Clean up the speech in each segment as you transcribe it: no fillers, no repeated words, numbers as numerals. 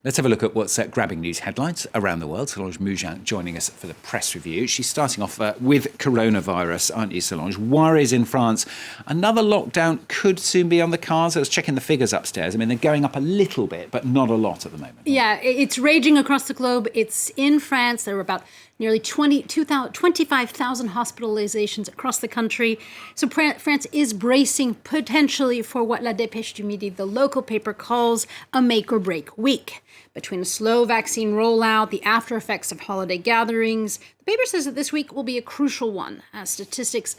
Let's have a look at what's grabbing news headlines around the world. Solange Moujin joining us for the press review. She's starting off with coronavirus, aren't you, Solange? Worries in France. Another lockdown could soon be on the cards. I was checking the figures upstairs. I mean, they're going up a little bit, but not a lot at the moment. Yeah, it's raging across the globe. It's in France. There were about nearly 25,000 hospitalizations across the country. So France is bracing potentially for what La Dépêche du Midi, the local paper, calls a make-or-break week. Between a slow vaccine rollout, the after effects of holiday gatherings, the paper says that this week will be a crucial one as statistics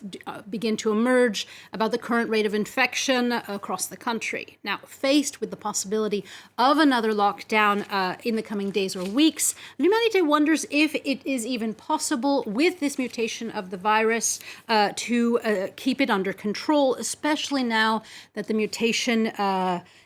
begin to emerge about the current rate of infection across the country. Now, faced with the possibility of another lockdown in the coming days or weeks, L'Humanité wonders if it is even possible with this mutation of the virus to keep it under control, especially now that the mutation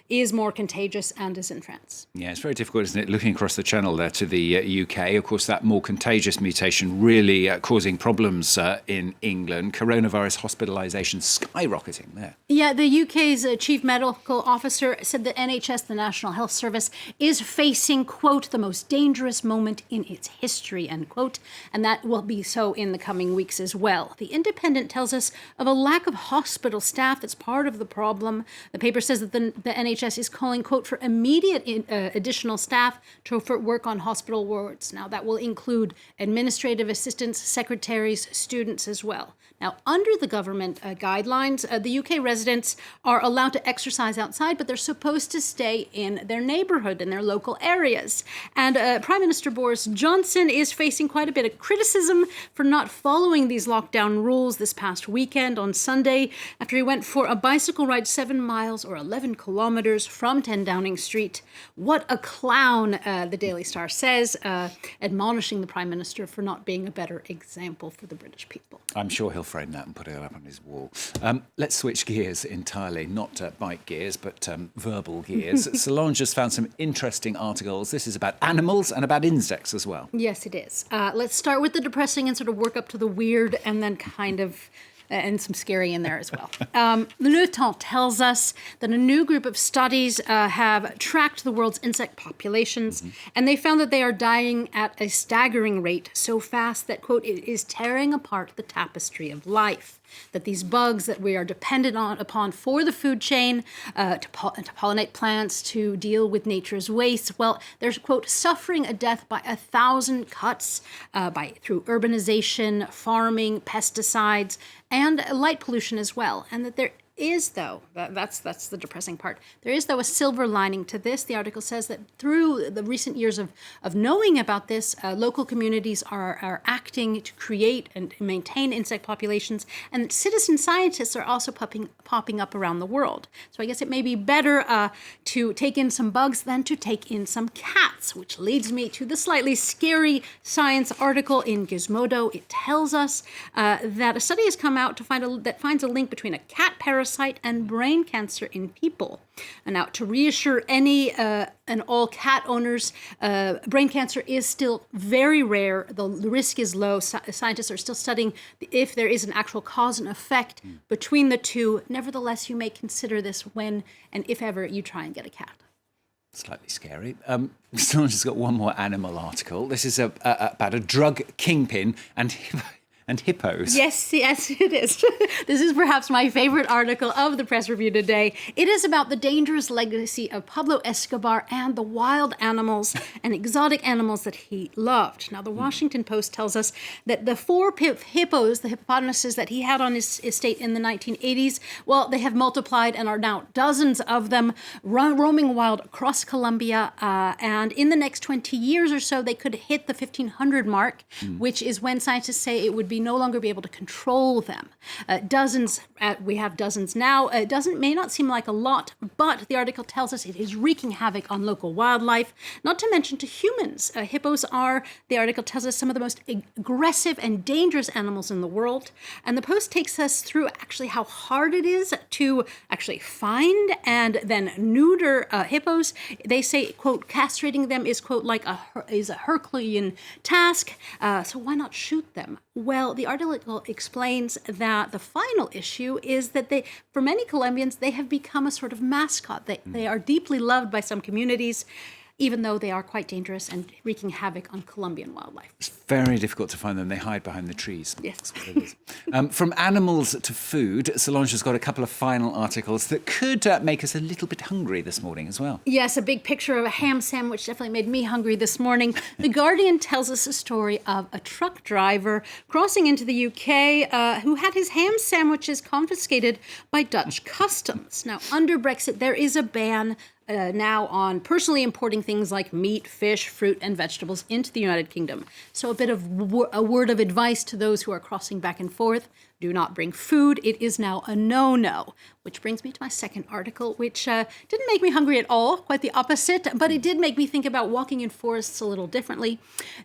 is more contagious and is in France. Yeah, it's very difficult, isn't it, looking across the channel there to the UK. Of course, that more contagious mutation really causing problems in England. Coronavirus hospitalisations skyrocketing there. Yeah, the UK's chief medical officer said that NHS, the National Health Service, is facing, quote, the most dangerous moment in its history, end quote, and that will be so in the coming weeks as well. The Independent tells us of a lack of hospital staff that's part of the problem. The paper says that the NHS is calling, quote, for immediate additional staff to work on hospital wards. Now, that will include administrative assistants, secretaries, students as well. Now, under the government guidelines, the UK residents are allowed to exercise outside, but they're supposed to stay in their neighborhood, in their local areas. And Prime Minister Boris Johnson is facing quite a bit of criticism for not following these lockdown rules this past weekend on Sunday after he went for a bicycle ride 7 miles or 11 kilometers from 10 Downing Street. What a clown, the Daily Star says, admonishing the Prime Minister for not being a better example for the British people. I'm sure he'll frame that and put it up on his wall. Let's switch gears entirely, not bike gears, but verbal gears. Solange has found some interesting articles. This is about animals and about insects as well. Yes, it is. Let's start with the depressing and sort of work up to the weird and then kind of and some scary in there as well. Le Temps tells us that a new group of studies have tracked the world's insect populations, and they found that they are dying at a staggering rate, so fast that, quote, it is tearing apart the tapestry of life. That these bugs that we are dependent upon for the food chain, to pollinate plants, to deal with nature's waste, well, they're, quote, suffering a death by 1,000 cuts through urbanization, farming, pesticides, and light pollution as well. And that there is, though, that's the depressing part. There is, though, a silver lining to this. The article says that through the recent years of knowing about this, local communities are acting to create and maintain insect populations, and citizen scientists are also popping up around the world. So I guess it may be better to take in some bugs than to take in some cats, which leads me to the slightly scary science article in Gizmodo. It tells us that a study has come out that finds a link between a cat parasite and brain cancer in people. And now, to reassure any and all cat owners, brain cancer is still very rare. The risk is low. Scientists are still studying if there is an actual cause and effect between the two. Nevertheless, you may consider this when and if ever you try and get a cat. Slightly scary. Solange has got one more animal article. This is about a drug kingpin and hippos. Yes, it is. This is perhaps my favorite article of the press review today. It is about the dangerous legacy of Pablo Escobar and the wild animals and exotic animals that he loved. Now, the Washington Post tells us that the 4 hippos, the hippopotamuses that he had on his estate in the 1980s, well, they have multiplied and are now dozens of them roaming wild across Colombia. And in the next 20 years or so, they could hit the 1,500 mark, which is when scientists say it would no longer be able to control them. We have dozens now. May not seem like a lot, but the article tells us it is wreaking havoc on local wildlife, not to mention to humans. Hippos are, the article tells us, some of the most aggressive and dangerous animals in the world. And the Post takes us through actually how hard it is to actually find and then neuter hippos. They say, quote, castrating them is, quote, is a Herculean task. So why not shoot them? Well, the article explains that the final issue is that for many Colombians, they have become a sort of mascot. They are deeply loved by some communities. even though they are quite dangerous and wreaking havoc on Colombian wildlife. It's very difficult to find them. They hide behind the trees. Yes. That's what it is. From animals to food, Solange has got a couple of final articles that could make us a little bit hungry this morning as well. Yes, a big picture of a ham sandwich definitely made me hungry this morning. The Guardian tells us a story of a truck driver crossing into the UK who had his ham sandwiches confiscated by Dutch customs. Now, under Brexit, there is a ban now on personally importing things like meat, fish, fruit, and vegetables into the United Kingdom. So a bit of a word of advice to those who are crossing back and forth. Do not bring food. It is now a no-no. Which brings me to my second article, which didn't make me hungry at all, quite the opposite, but it did make me think about walking in forests a little differently.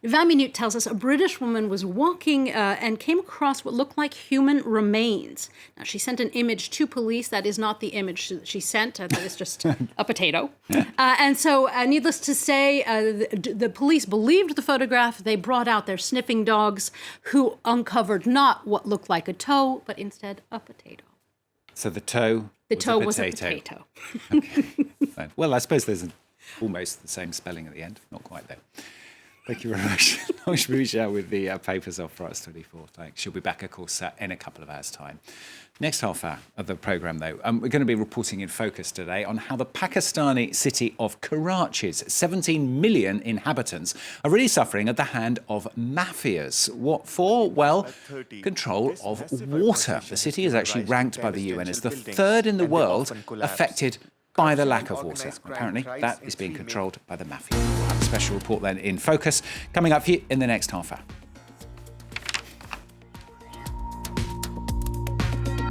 20 Minutes tells us a British woman was walking and came across what looked like human remains. Now, she sent an image to police. That is not the image that she sent. That is just a potato. And so, needless to say, the police believed the photograph. They brought out their sniffing dogs, who uncovered not what looked like a toe, but instead a potato. So the toe Was a potato. Okay. Fine. Well, I suppose there's almost the same spelling at the end. Not quite there. Thank you very much. Solange Mougin with the papers off France 24. Thanks. She'll be back, of course, in a couple of hours' time. Next half hour of the programme, though, we're going to be reporting in focus today on how the Pakistani city of Karachi's 17 million inhabitants are really suffering at the hand of mafias. What for? Well, control of water. The city is actually ranked by the UN as the third in the world affected by the lack of water. Apparently, that is being controlled by the mafia. We'll have a special report then in focus coming up for you in the next half hour.